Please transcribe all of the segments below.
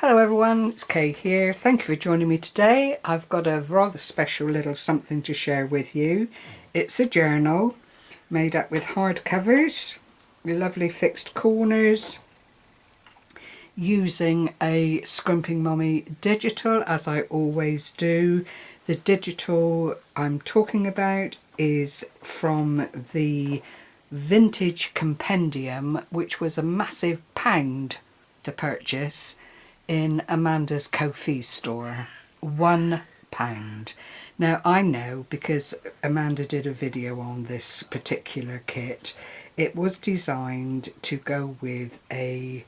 Hello everyone, it's Kay here. Thank you for joining me today. I've got a rather special little something to share with you. It's a journal made up with hard covers, lovely fixed corners, using a Scrimpingmommy digital as I always do. The digital I'm talking about is from the Vintage Compendium, which was a massive pound to purchase in Amanda's Ko-Fi store. £1. Now I know, because Amanda did a video on this particular kit, it was designed to go with a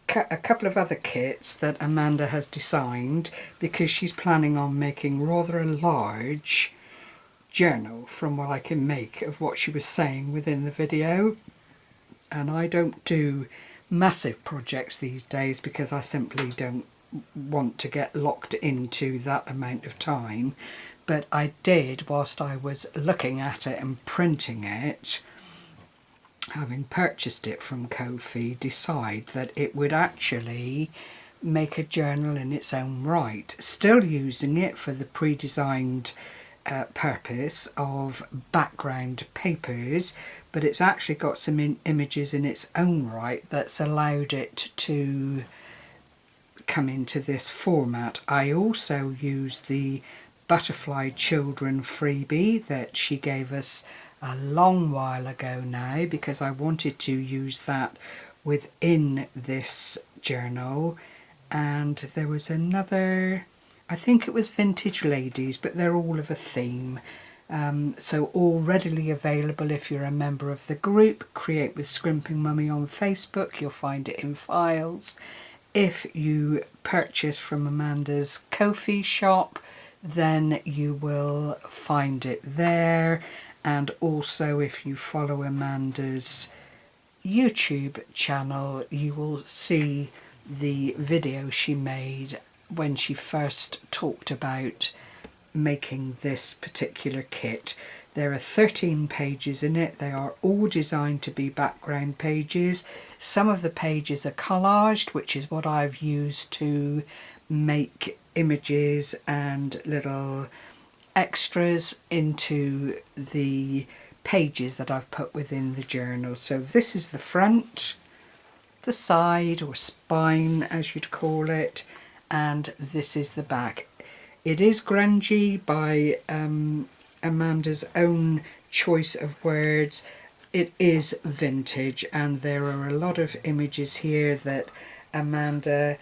couple of other kits that Amanda has designed, because she's planning on making rather a large journal from what I can make of what she was saying within the video. And I don't do massive projects these days because I simply don't want to get locked into that amount of time, but I did, whilst I was looking at it and printing it, having purchased it from Ko-Fi, decide that it would actually make a journal in its own right, still using it for the pre-designed purpose of background papers, but it's actually got some images in its own right that's allowed it to come into this format. I also used the Butterfly Children freebie that she gave us a long while ago now, because I wanted to use that within this journal. And there was another, I think it was Vintage Ladies, but they're all of a theme. So all readily available if you're a member of the group. Create with Scrimpingmommy on Facebook, you'll find it in files. If you purchase from Amanda's Ko-Fi shop, then you will find it there. And also if you follow Amanda's YouTube channel, you will see the video she made when she first talked about making this particular kit. There are 13 pages in it. They are all designed to be background pages. Some of the pages are collaged, which is what I've used to make images and little extras into the pages that I've put within the journal. So this is the front, the side or spine as you'd call it, and this is the back. It is grungy by Amanda's own choice of words. It is vintage, and there are a lot of images here that Amanda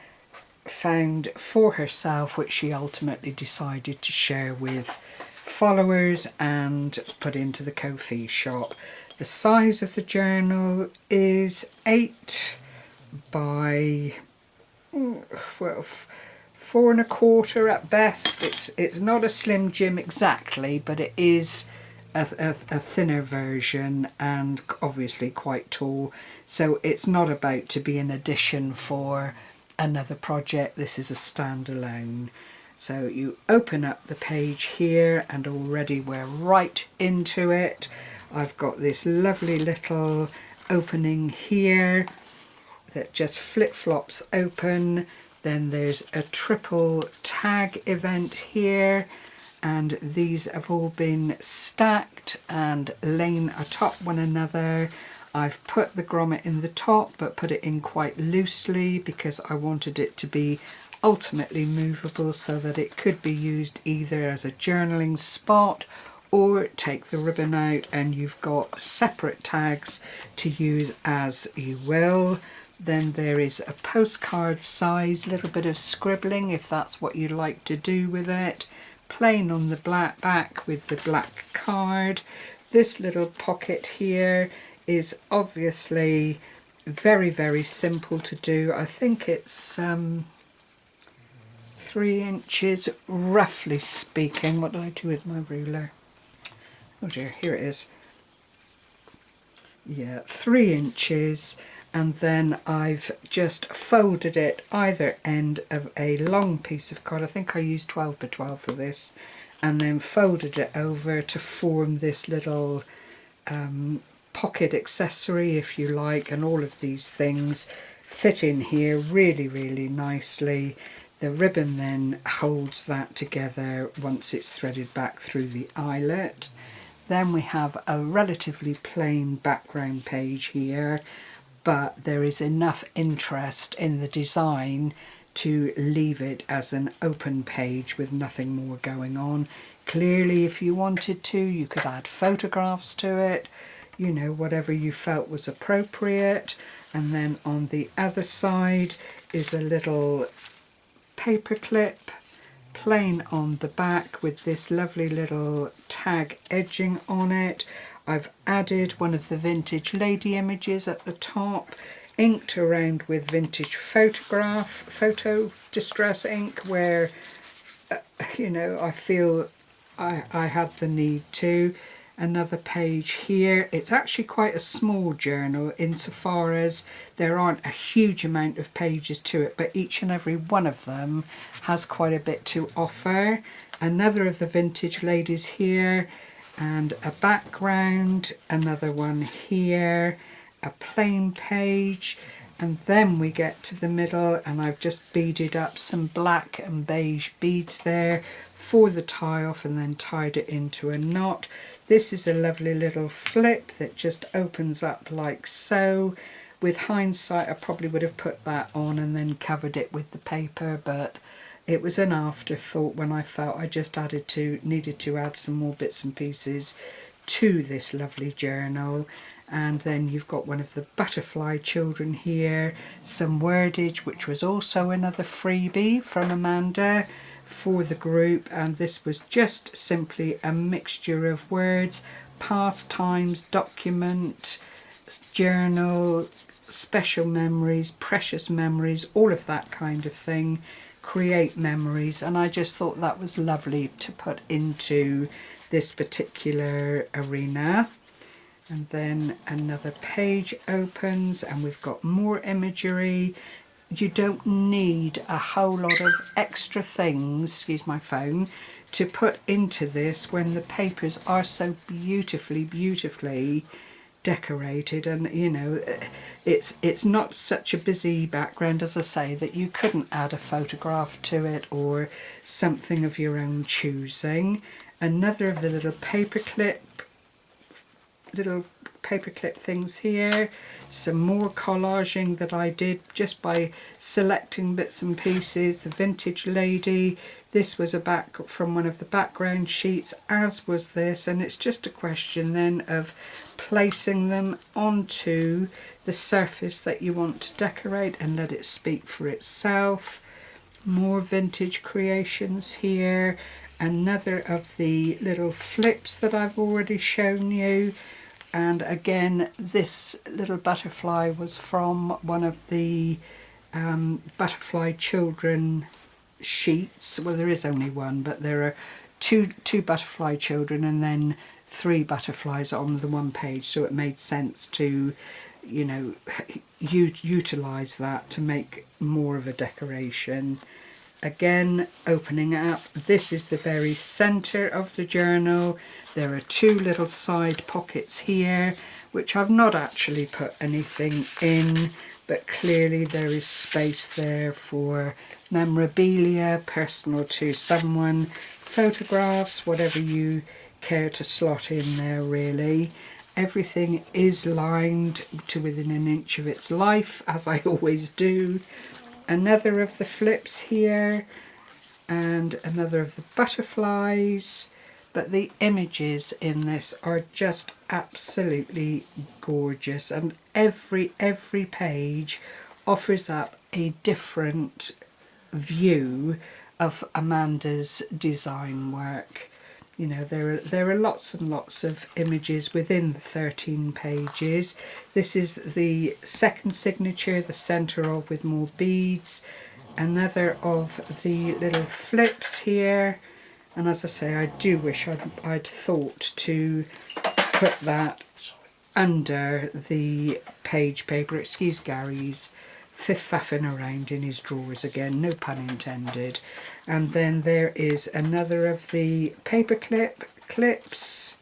found for herself, which she ultimately decided to share with followers and put into the Ko-Fi shop. The size of the journal is 8 by, well, 4 1/4 at best. It's not a Slim Jim exactly, but it is a thinner version, and obviously quite tall. So it's not about to be an addition for another project. This is a standalone. So you open up the page here, and already we're right into it. I've got this lovely little opening here that just flip-flops open. Then there's a triple tag event here, and these have all been stacked and lain atop one another. I've put the grommet in the top, but put it in quite loosely because I wanted it to be ultimately movable, so that it could be used either as a journaling spot or take the ribbon out and you've got separate tags to use as you will. Then there is a postcard size, little bit of scribbling if that's what you like to do with it. Plain on the black back with the black card. This little pocket here is obviously very, very simple to do. I think it's 3 inches, roughly speaking. What did I do with my ruler? Oh dear, here it is. Yeah, 3 inches. And then I've just folded it either end of a long piece of card. I think I used 12 by 12 for this, and then folded it over to form this little pocket accessory, if you like. And all of these things fit in here really, really nicely. The ribbon then holds that together once it's threaded back through the eyelet. Then we have a relatively plain background page here, but there is enough interest in the design to leave it as an open page with nothing more going on. Clearly, if you wanted to, you could add photographs to it, you know, whatever you felt was appropriate. And then on the other side is a little paper clip, plain on the back with this lovely little tag edging on it. I've added one of the vintage lady images at the top, inked around with vintage photo distress ink where, you know, I feel I had the need to. Another page here. It's actually quite a small journal insofar as there aren't a huge amount of pages to it, but each and every one of them has quite a bit to offer. Another of the vintage ladies here, and a background, another one here, a plain page, and then we get to the middle, and I've just beaded up some black and beige beads there for the tie off and then tied it into a knot. This is a lovely little flip that just opens up like so. With hindsight, I probably would have put that on and then covered it with the paper, but it was an afterthought when I felt I just needed to add some more bits and pieces to this lovely journal. And then you've got one of the butterfly children here, some wordage, which was also another freebie from Amanda for the group, and this was just simply a mixture of words: pastimes, document, journal, special memories, precious memories, all of that kind of thing, create memories. And I just thought that was lovely to put into this particular arena. And then another page opens and we've got more imagery. You don't need a whole lot of extra things, excuse my phone, to put into this when the papers are so beautifully decorated. And you know, it's not such a busy background, as I say, that you couldn't add a photograph to it or something of your own choosing. Another of the little paperclip things here, some more collaging that I did just by selecting bits and pieces. The vintage lady, this was a back from one of the background sheets, as was this, and it's just a question then of placing them onto the surface that you want to decorate and let it speak for itself. More vintage creations here. Another of the little flips that I've already shown you. And again, this little butterfly was from one of the butterfly children sheets. Well, there is only one, but there are two butterfly children and then 3 butterflies on the one page. So it made sense to, you know, utilize that to make more of a decoration. Again, opening up, this is the very center of the journal. There are 2 little side pockets here, which I've not actually put anything in, but clearly there is space there for memorabilia, personal to someone, photographs, whatever you care to slot in there really. Everything is lined to within an inch of its life, as I always do. Another of the flips here, and another of the butterflies. But the images in this are just absolutely gorgeous, and every page offers up a different view of Amanda's design work. You know, there are lots and lots of images within the 13 pages. This is the second signature, the centre of with more beads. Another of the little flips here. And as I say, I do wish I'd thought to put that under the page paper. Excuse Gary's fiff-faffing around in his drawers again, no pun intended. And then there is another of the paperclip clips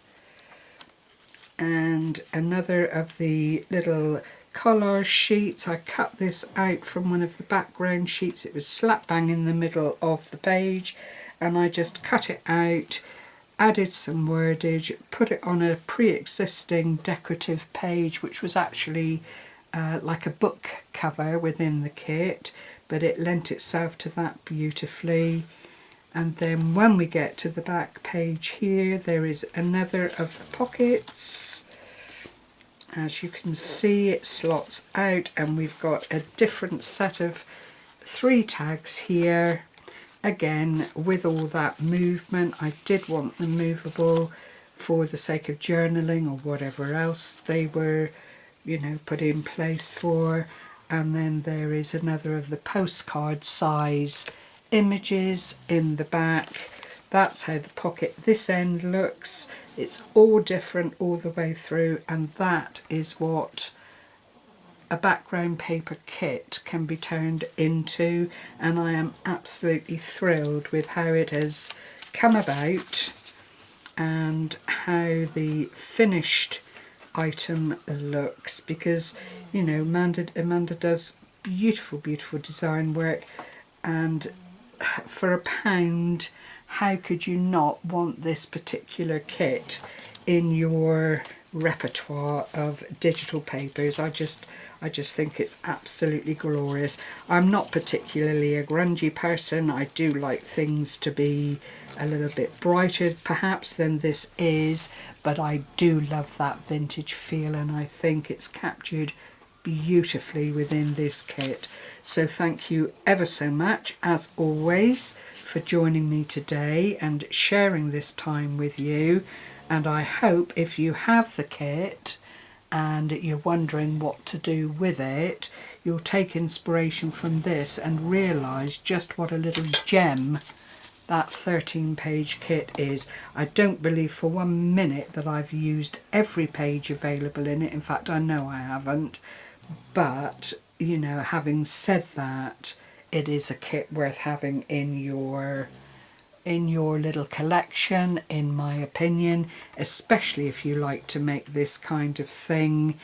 and another of the little collage sheets. I cut this out from one of the background sheets. It was slap bang in the middle of the page, and I just cut it out, added some wordage, put it on a pre-existing decorative page, which was actually like a book cover within the kit, but it lent itself to that beautifully. And then when we get to the back page here, there is another of the pockets. As you can see, it slots out, and we've got a different set of 3 tags here. Again, with all that movement, I did want them movable for the sake of journaling or whatever else they were, you know, put in place for. And then there is another of the postcard size images in the back. That's how the pocket this end looks. It's all different all the way through, and that is what a background paper kit can be turned into, and I am absolutely thrilled with how it has come about and how the finished item looks, because, you know, Amanda does beautiful design work, and for £1, how could you not want this particular kit in your repertoire of digital papers? I just think it's absolutely glorious. I'm not particularly a grungy person. I do like things to be a little bit brighter perhaps than this is, but I do love that vintage feel, and I think it's captured beautifully within this kit. So thank you ever so much, as always, for joining me today and sharing this time with you. And I hope if you have the kit and you're wondering what to do with it, you'll take inspiration from this and realise just what a little gem that 13-page kit is. I don't believe for 1 minute that I've used every page available in it. In fact, I know I haven't. But, you know, having said that, it is a kit worth having in your little collection, in my opinion, especially if you like to make this kind of thing,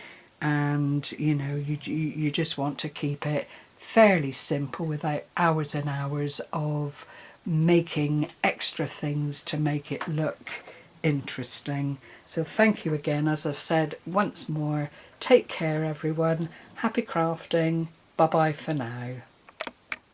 and you know, you just want to keep it fairly simple without hours and hours of making extra things to make it look interesting. So thank you again. As I've said once more, take care everyone, happy crafting, bye bye for now.